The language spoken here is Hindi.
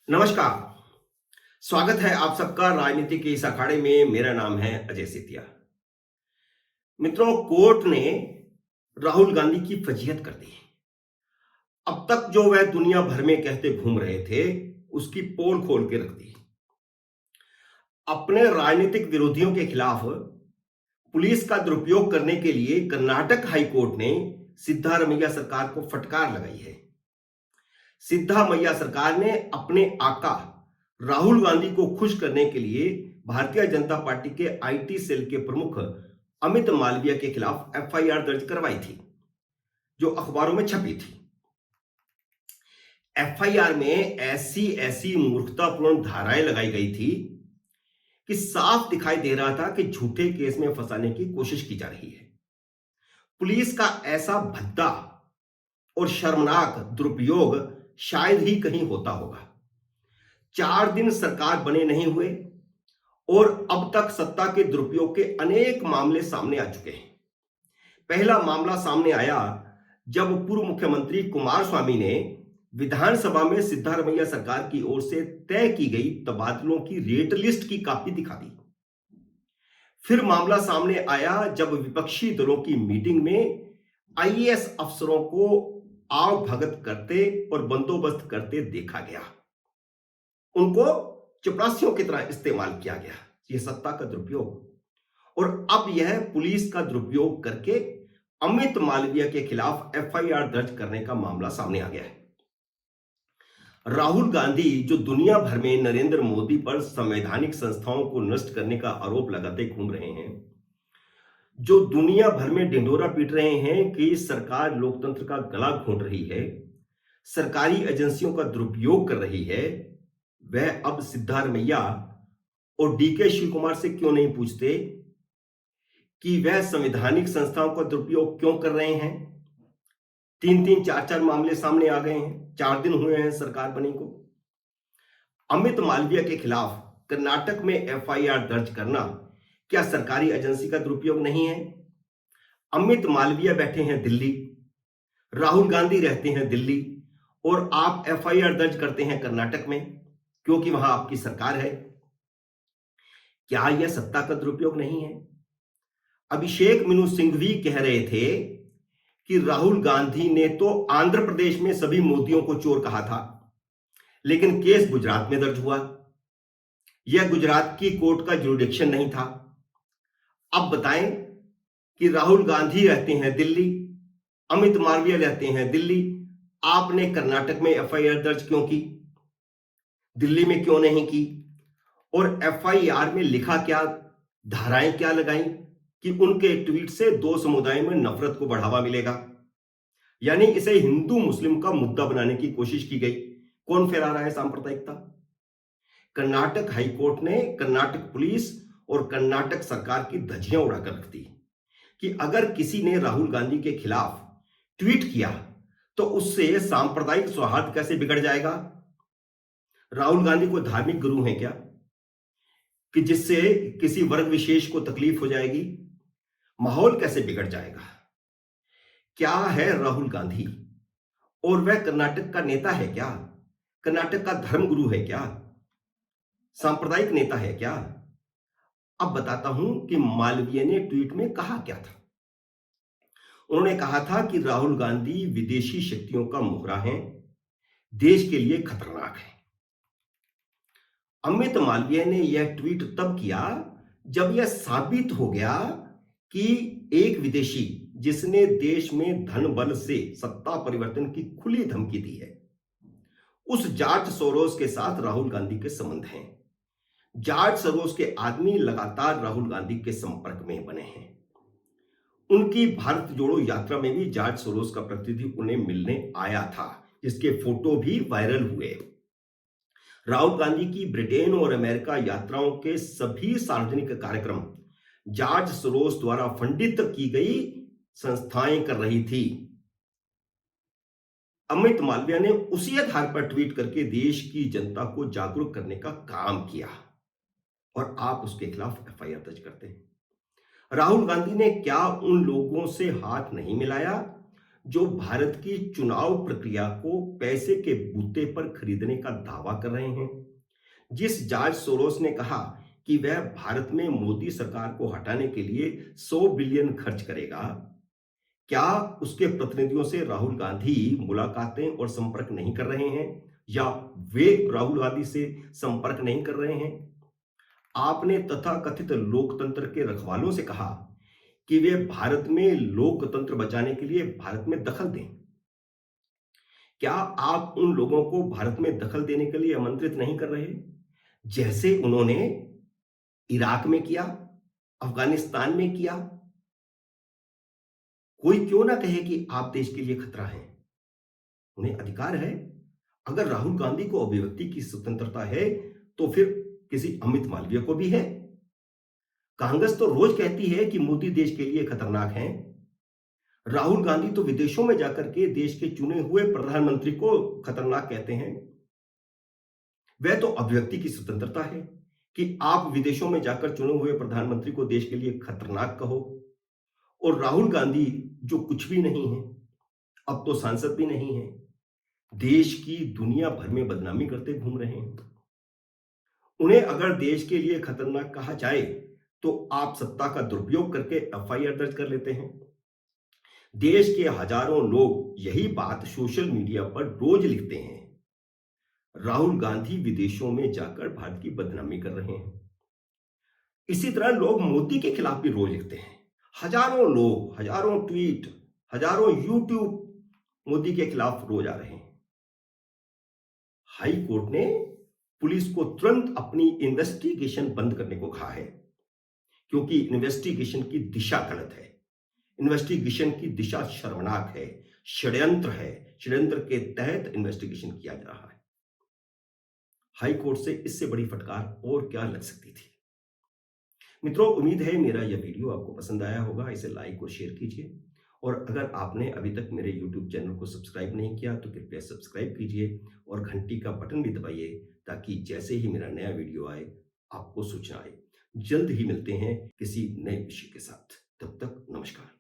नमस्कार। स्वागत है आप सबका राजनीति के इस अखाड़े में। मेरा नाम है अजय सितिया। मित्रों, कोर्ट ने राहुल गांधी की फजीहत कर दी। अब तक जो वह दुनिया भर में कहते घूम रहे थे, उसकी पोल खोल के रख दी। अपने राजनीतिक विरोधियों के खिलाफ पुलिस का दुरुपयोग करने के लिए कर्नाटक हाई कोर्ट ने सिद्धारमैया सरकार को फटकार लगाई है। सिद्धारमैया सरकार ने अपने आका राहुल गांधी को खुश करने के लिए भारतीय जनता पार्टी के आईटी सेल के प्रमुख अमित मालविया के खिलाफ एफआईआर दर्ज करवाई थी, जो अखबारों में छपी थी। एफआईआर में ऐसी ऐसी मूर्खतापूर्ण धाराएं लगाई गई थी कि साफ दिखाई दे रहा था कि झूठे केस में फंसाने की कोशिश की जा रही है। पुलिस का ऐसा भद्दा और शर्मनाक दुरुपयोग शायद ही कहीं होता होगा। 4 दिन सरकार बने नहीं हुए और अब तक सत्ता के दुरुपयोग के अनेक मामले सामने आ चुके हैं। पहला मामला सामने आया जब पूर्व मुख्यमंत्री कुमारस्वामी ने विधानसभा में सिद्धारमैया सरकार की ओर से तय की गई तबादलों की रेट लिस्ट की कॉपी दिखा दी। फिर मामला सामने आया जब विपक्षी दलों की मीटिंग में आईएएस अफसरों को आव भगत करते और बंदोबस्त करते देखा गया। उनको चपरासियों की तरह इस्तेमाल किया गया। यह सत्ता का दुरुपयोग। और अब यह पुलिस का दुरुपयोग करके अमित मालविया के खिलाफ एफआईआर दर्ज करने का मामला सामने आ गया है। राहुल गांधी जो दुनिया भर में नरेंद्र मोदी पर संवैधानिक संस्थाओं को नष्ट करने का आरोप लगाते घूम रहे हैं, जो दुनिया भर में ढिंढोरा पीट रहे हैं कि सरकार लोकतंत्र का गला घोंट रही है, सरकारी एजेंसियों का दुरुपयोग कर रही है, वह अब सिद्धारमैया और डीके शिव कुमार से क्यों नहीं पूछते कि वह संवैधानिक संस्थाओं का दुरुपयोग क्यों कर रहे हैं। 3-3, 4-4 मामले सामने आ गए हैं। 4 दिन हुए हैं सरकार बनी को। अमित मालविया के खिलाफ कर्नाटक में एफआईआर दर्ज करना क्या सरकारी एजेंसी का दुरुपयोग नहीं है? अमित मालविया बैठे हैं दिल्ली, राहुल गांधी रहते हैं दिल्ली, और आप एफआईआर दर्ज करते हैं कर्नाटक में क्योंकि वहां आपकी सरकार है। क्या यह सत्ता का दुरुपयोग नहीं है? अभिषेक मनु सिंघवी कह रहे थे कि राहुल गांधी ने तो आंध्र प्रदेश में सभी मोदियों को चोर कहा था, लेकिन केस गुजरात में दर्ज हुआ। यह गुजरात की कोर्ट का जुरिडिक्शन नहीं था। अब बताएं कि राहुल गांधी रहते हैं दिल्ली, अमित मालविया रहते हैं दिल्ली, आपने कर्नाटक में एफआईआर दर्ज क्यों की, दिल्ली में क्यों नहीं की? और एफआईआर में लिखा क्या, धाराएं क्या लगाई कि उनके ट्वीट से 2 समुदाय में नफरत को बढ़ावा मिलेगा, यानी इसे हिंदू मुस्लिम का मुद्दा बनाने की कोशिश की गई। कौन फैला रहा है सांप्रदायिकता? कर्नाटक हाईकोर्ट ने कर्नाटक पुलिस और कर्नाटक सरकार की धज्जियां उड़ाकर रख दी कि अगर किसी ने राहुल गांधी के खिलाफ ट्वीट किया तो उससे सांप्रदायिक सौहार्द कैसे बिगड़ जाएगा? राहुल गांधी को धार्मिक गुरु हैं क्या कि जिससे किसी वर्ग विशेष को तकलीफ हो जाएगी? माहौल कैसे बिगड़ जाएगा? क्या है राहुल गांधी? और वह कर्नाटक का नेता है क्या? कर्नाटक का धर्मगुरु है क्या? सांप्रदायिक नेता है क्या? अब बताता हूं कि मालवीय ने ट्वीट में कहा क्या था। उन्होंने कहा था कि राहुल गांधी विदेशी शक्तियों का मोहरा है, देश के लिए खतरनाक है। अमित मालवीय ने यह ट्वीट तब किया जब यह साबित हो गया कि एक विदेशी जिसने देश में धन बल से सत्ता परिवर्तन की खुली धमकी दी है, उस जॉर्ज सोरोस के साथ राहुल गांधी के संबंध हैं। जॉर्ज सोरोस के आदमी लगातार राहुल गांधी के संपर्क में बने हैं। उनकी भारत जोड़ो यात्रा में भी जॉर्ज सोरोस का प्रतिनिधि उन्हें मिलने आया था, जिसके फोटो भी वायरल हुए। राहुल गांधी की ब्रिटेन और अमेरिका यात्राओं के सभी सार्वजनिक कार्यक्रम जॉर्ज सोरोस द्वारा फंडित की गई संस्थाएं कर रही थी। अमित मालविया ने उसी आधार पर ट्वीट करके देश की जनता को जागरूक करने का काम किया और आप उसके खिलाफ एफआईआर दर्ज करते हैं। राहुल गांधी ने क्या उन लोगों से हाथ नहीं मिलाया जो भारत की चुनाव प्रक्रिया को पैसे के बूते पर खरीदने का दावा कर रहे हैं। जिस जॉर्ज सोरोस ने कहा कि वह भारत में मोदी सरकार को हटाने के लिए 100 बिलियन खर्च करेगा, क्या उसके प्रतिनिधियों से राहुल गांधी मुलाकातें और संपर्क नहीं कर रहे हैं या वे राहुल गांधी से संपर्क नहीं कर रहे हैं? आपने तथाकथित लोकतंत्र के रखवालों से कहा कि वे भारत में लोकतंत्र बचाने के लिए भारत में दखल दें। क्या आप उन लोगों को भारत में दखल देने के लिए आमंत्रित नहीं कर रहे, जैसे उन्होंने इराक में किया, अफगानिस्तान में किया? कोई क्यों ना कहे कि आप देश के लिए खतरा हैं। उन्हें अधिकार है। अगर राहुल गांधी को अभिव्यक्ति की स्वतंत्रता है, तो फिर किसी अमित मालवीय को भी है। कांग्रेस तो रोज कहती है कि मोदी देश के लिए खतरनाक हैं। राहुल गांधी तो विदेशों में जाकर के देश के चुने हुए प्रधानमंत्री को खतरनाक कहते हैं। वह तो अभिव्यक्ति की स्वतंत्रता है कि आप विदेशों में जाकर चुने हुए प्रधानमंत्री को देश के लिए खतरनाक कहो। और राहुल गांधी जो कुछ भी नहीं है, अब तो सांसद भी नहीं है, देश की दुनिया भर में बदनामी करते घूम रहे हैं। उन्हें अगर देश के लिए खतरनाक कहा जाए तो आप सत्ता का दुरुपयोग करके एफआईआर दर्ज कर लेते हैं। देश के हजारों लोग यही बात सोशल मीडिया पर रोज लिखते हैं। राहुल गांधी विदेशों में जाकर भारत की बदनामी कर रहे हैं। इसी तरह लोग मोदी के खिलाफ भी रोज लिखते हैं। हजारों लोग, हजारों ट्वीट, हजारों यूट्यूब मोदी के खिलाफ रोज आ रहे हैं। हाई कोर्ट ने पुलिस को तुरंत अपनी इन्वेस्टिगेशन बंद करने को कहा है, क्योंकि इन्वेस्टिगेशन की दिशा गलत है। इन्वेस्टिगेशन की दिशा शर्मनाक है, षड्यंत्र है। षड्यंत्र के तहत इन्वेस्टिगेशन किया जा रहा है। हाई कोर्ट से इससे बड़ी फटकार और क्या लग सकती थी। मित्रों, उम्मीद है मेरा यह वीडियो आपको पसंद आया होगा। इसे लाइक और शेयर कीजिए, और अगर आपने अभी तक मेरे YouTube चैनल को सब्सक्राइब नहीं किया तो कृपया सब्सक्राइब कीजिए और घंटी का बटन भी दबाइए, ताकि जैसे ही मेरा नया वीडियो आए आपको सूचना आए। जल्द ही मिलते हैं किसी नए विषय के साथ। तब तक नमस्कार।